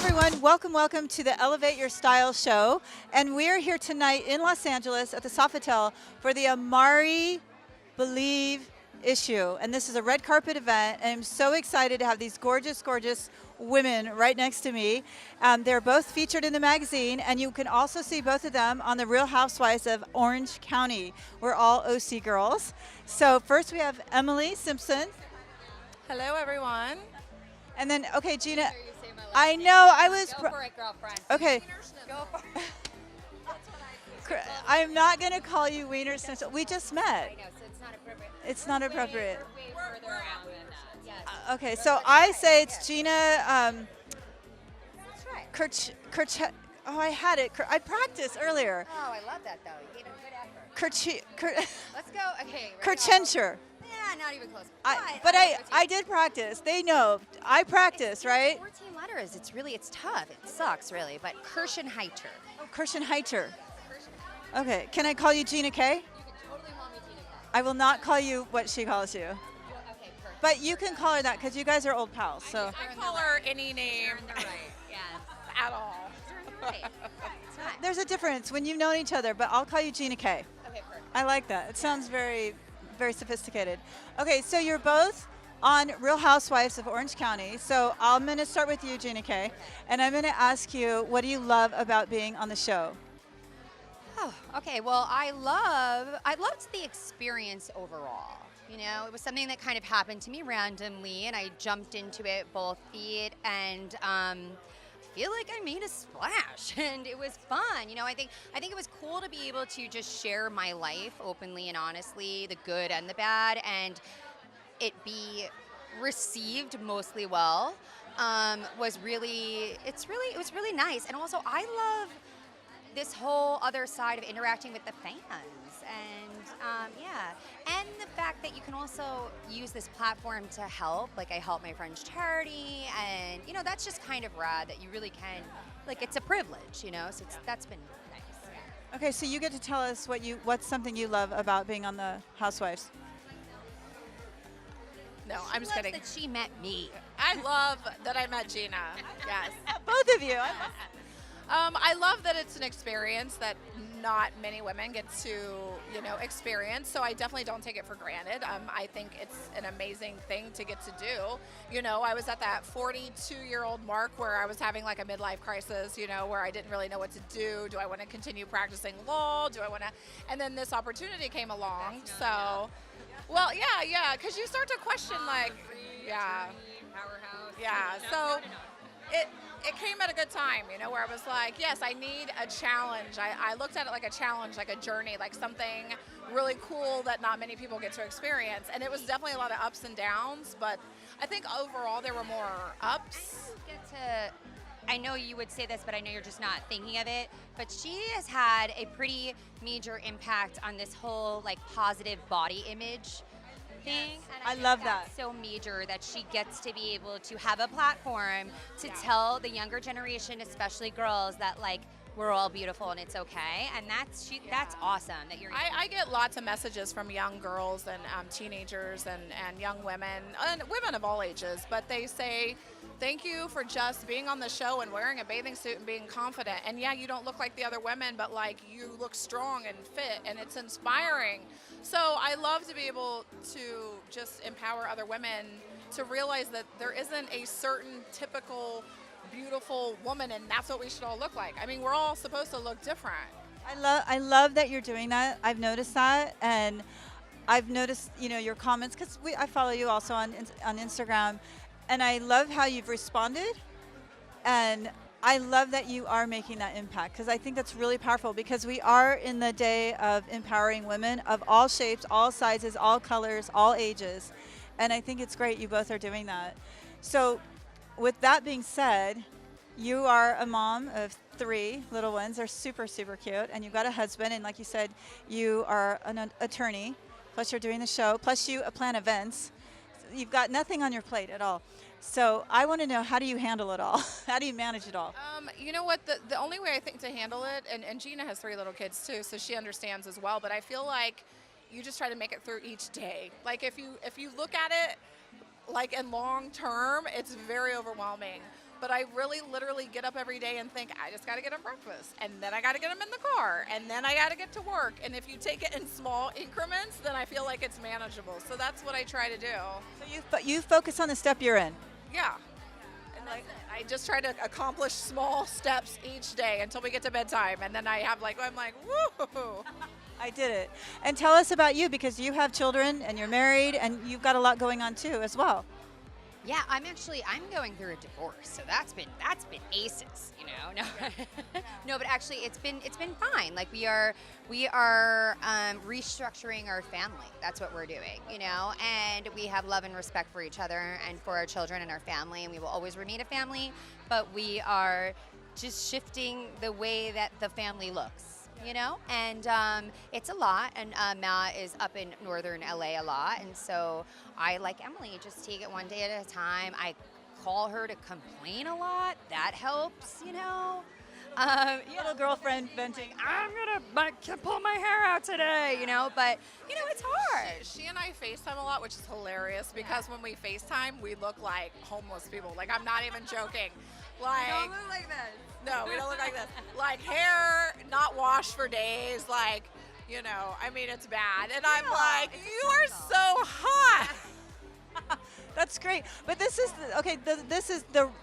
everyone. Welcome to the Elevate Your Style show. And we're here tonight in Los Angeles at the Sofitel for the Amari Believe issue. And this is a red carpet event. And I'm so excited to have these gorgeous, gorgeous women right next to me. They're both featured in the magazine. And you can also see both of them on the Real Housewives of Orange County. We're all OC girls. So first we have Emily Simpson. Hello, everyone. And then, okay, Gina. I know, I was... Go for it, girlfriend. Okay. Go for it. I'm not going to call you Wiener Schnitzel. We just met. I know, so it's not appropriate. It's not appropriate. We're way further around than that. Yes. Okay, so I say it's Gina That's right. Oh, I had it. I practiced earlier. Oh, I love that, though. You gave it a good effort. Let's go. Okay. Kirschenheiter. Yeah, not even close. But I did practice. They know. I practice, right? 14 letters. It's tough. It sucks, really. But Kirschenheiter. Oh, Kirschenheiter. Okay. Can I call you Gina K? You can totally call me Gina K. I will not call you what she calls you. Okay, perfect. But you can call her that because you guys are old pals. So. I call her any name You're in the right. Yes. at all. You're in the right. It's not. There's a difference when you've known each other, but I'll call you Gina K. Okay, perfect. I like that. It sounds very, very sophisticated. Okay, so you're both on Real Housewives of Orange County. So I'm going to start with you, Gina K. And I'm going to ask you, what do you love about being on the show? Oh, okay. Well, I loved the experience overall. You know, it was something that kind of happened to me randomly, and I jumped into it both feet, and feel like I made a splash, and it was fun. You know, I think it was cool to be able to just share my life openly and honestly, the good and the bad, and it be received mostly well. It was really nice, and also I love this whole other side of interacting with the fans, and and the fact that you can also use this platform to help. Like, I help my friend's charity, and you know, that's just kind of rad that you really can, like, it's a privilege, you know, so that's been nice. Yeah. Okay, so you get to tell us what's something you love about being on the Housewives. No, I'm just kidding. That she met me. I love that I met Gina. Yes. Both of you. I love that it's an experience that not many women get to, experience. So I definitely don't take it for granted. I think it's an amazing thing to get to do. You know, I was at that 42-year-old mark where I was having like a midlife crisis, where I didn't really know what to do. Do I want to continue practicing law? Do I want to? And then this opportunity came along. So, well, yeah, because you start to question, like, yeah. Powerhouse. Yeah, so it came at a good time, where I was like, yes, I need a challenge. I looked at it like a challenge, like a journey, like something really cool that not many people get to experience. And it was definitely a lot of ups and downs, but I think overall there were more ups. I know you would say this, but I know you're just not thinking of it, but she has had a pretty major impact on this whole, like, positive body image thing. And I think love that's that. so major that she gets to be able to have a platform to tell the younger generation, especially girls, that, like, we're all beautiful and it's okay. And that's awesome that you're. I get lots of messages from young girls and teenagers and young women and women of all ages, but they say, thank you for just being on the show and wearing a bathing suit and being confident. And yeah, you don't look like the other women, but, like, you look strong and fit, and it's inspiring. So I love to be able to just empower other women to realize that there isn't a certain typical beautiful woman and that's what we should all look like. I mean, we're all supposed to look different. I love that you're doing that. I've noticed that, and I've noticed your comments because I follow you also on Instagram, and I love how you've responded, and I love that you are making that impact because I think that's really powerful because we are in the day of empowering women of all shapes, all sizes, all colors, all ages, and I think it's great you both are doing that. So with that being said, you are a mom of 3 little ones. They're super, super cute, and you've got a husband, and like you said, you are an attorney, plus you're doing the show, plus you plan events. You've got nothing on your plate at all. So I want to know, how do you handle it all? How do you manage it all? You know what? The only way I think to handle it, and Gina has 3 little kids too, so she understands as well. But I feel like you just try to make it through each day. Like, if you look at it like in long term, it's very overwhelming. But I really literally get up every day and think, I just got to get them breakfast. And then I got to get them in the car. And then I got to get to work. And if you take it in small increments, then I feel like it's manageable. So that's what I try to do. So you focus on the step you're in. Yeah. And that's it. I just try to accomplish small steps each day until we get to bedtime. And then I'm like, woo. I did it. And tell us about you, because you have children and you're married and you've got a lot going on too as well. Yeah, I'm going through a divorce, so that's been aces, you know. No, no, but actually it's been fine. Like we are restructuring our family. That's what we're doing, you know. And we have love and respect for each other and for our children and our family, and we will always remain a family. But we are just shifting the way that the family looks. You know, and it's a lot, and Matt is up in northern LA a lot, and so I, like Emily, just take it one day at a time. I call her to complain a lot. That helps, you know. Little girlfriend venting. I'm gonna pull my hair out today, you know, but you know, it's hard. She and I FaceTime a lot, which is hilarious because when we FaceTime, we look like homeless people. Like, I'm not even joking. Like, Don't look like this. No, we don't look like this. Like, hair not washed for days. Like, you know, I mean, it's bad. And I'm like, you are so hot. That's great. But this is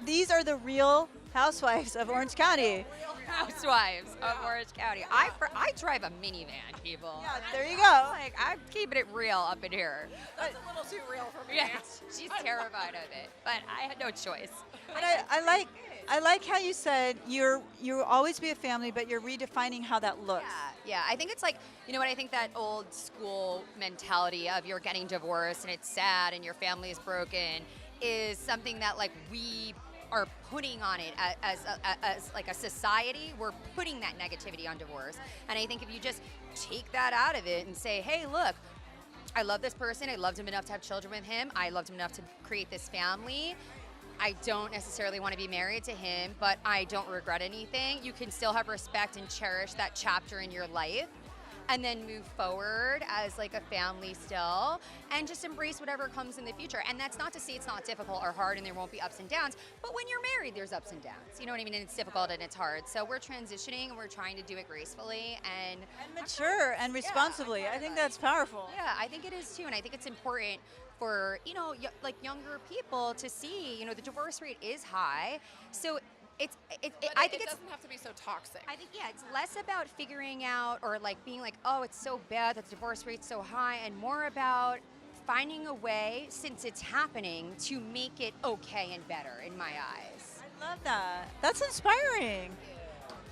these are the real housewives of Orange County. Housewives of Orange County. I drive a minivan, people. Yeah, there you go. Like, I'm keeping it real up in here. That's a little too real for me. Yeah, she's terrified of it, but I had no choice. But I like how you said you'll always be a family, but you're redefining how that looks. Yeah. I think it's like, you know what, I think that old school mentality of you're getting divorced and it's sad and your family is broken is something that, like, we are putting on it as like a society. We're putting that negativity on divorce. And I think if you just take that out of it and say, hey, look, I love this person. I loved him enough to have children with him. I loved him enough to create this family. I don't necessarily want to be married to him, but I don't regret anything. You can still have respect and cherish that chapter in your life and then move forward as like a family still and just embrace whatever comes in the future. And that's not to say it's not difficult or hard and there won't be ups and downs, but when you're married, there's ups and downs. You know what I mean? And it's difficult and it's hard. So we're transitioning and we're trying to do it gracefully and mature and responsibly. I think that's powerful. Yeah, I think it is too. And I think it's important for, you know, like younger people to see, you know, the divorce rate is high. So I think it doesn't have to be so toxic. I think, yeah, it's less about figuring out or like being like, oh, it's so bad that the divorce rate's so high, and more about finding a way, since it's happening, to make it okay and better in my eyes. I love that. That's inspiring.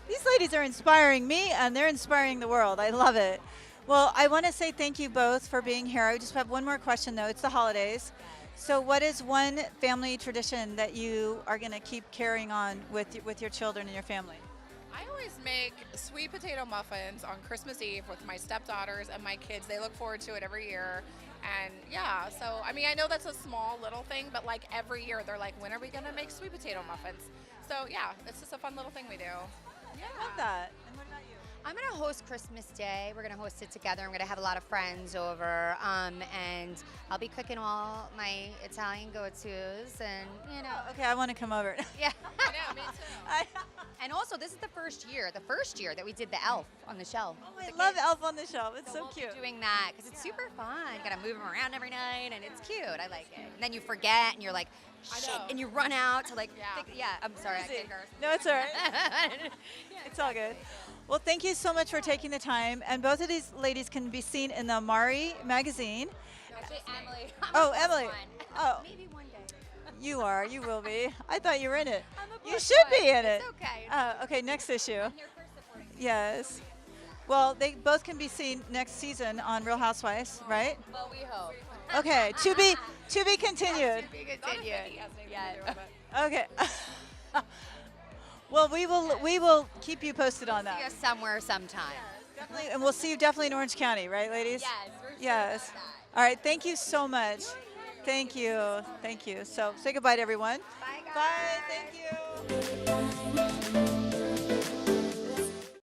These ladies are inspiring me, and they're inspiring the world. I love it. Well, I want to say thank you both for being here. I just have one more question, though. It's the holidays. So what is one family tradition that you are going to keep carrying on with your children and your family? I always make sweet potato muffins on Christmas Eve with my stepdaughters and my kids. They look forward to it every year. And yeah, so I mean, I know that's a small little thing, but like every year they're like, when are we going to make sweet potato muffins? So yeah, it's just a fun little thing we do. Yeah. I love that. And what about you? I'm going to host Christmas Day. We're going to host it together. I'm going to have a lot of friends over, and I'll be cooking all my Italian go-tos, and, you know. Okay, I want to come over. Yeah. I know, me too. And also, this is the first year that we did the elf on the shelf. Oh, I love Elf on the Shelf. It's so we'll cute. Be doing that because it's super fun. Got to move them around every night, and it's cute. I like it. And then you forget, and you're like, shit, and you run out to like, I'm sorry. I can't curse. No, it's all right. It's all good. Well, thank you so much for taking the time. And both of these ladies can be seen in the Mari magazine. No, actually, Emily. Oh, Emily. Oh, maybe one day. you are. You will be. I thought you were in it. I'm a You should be in it. It's okay. Okay, next issue. I'm here for supporting. Yes. Well, they both can be seen next season on Real Housewives, right? Well, we hope. Okay, to be continued. To be continued. Yeah. Okay. Well, we will keep you posted on See that. us somewhere sometime. Definitely, and we'll see you definitely in Orange County, right, ladies? Yes. We're sure Yes. about that. All right. Thank you so much. Thank you. Thank you. So say goodbye to everyone. Bye, guys. Bye. Thank you.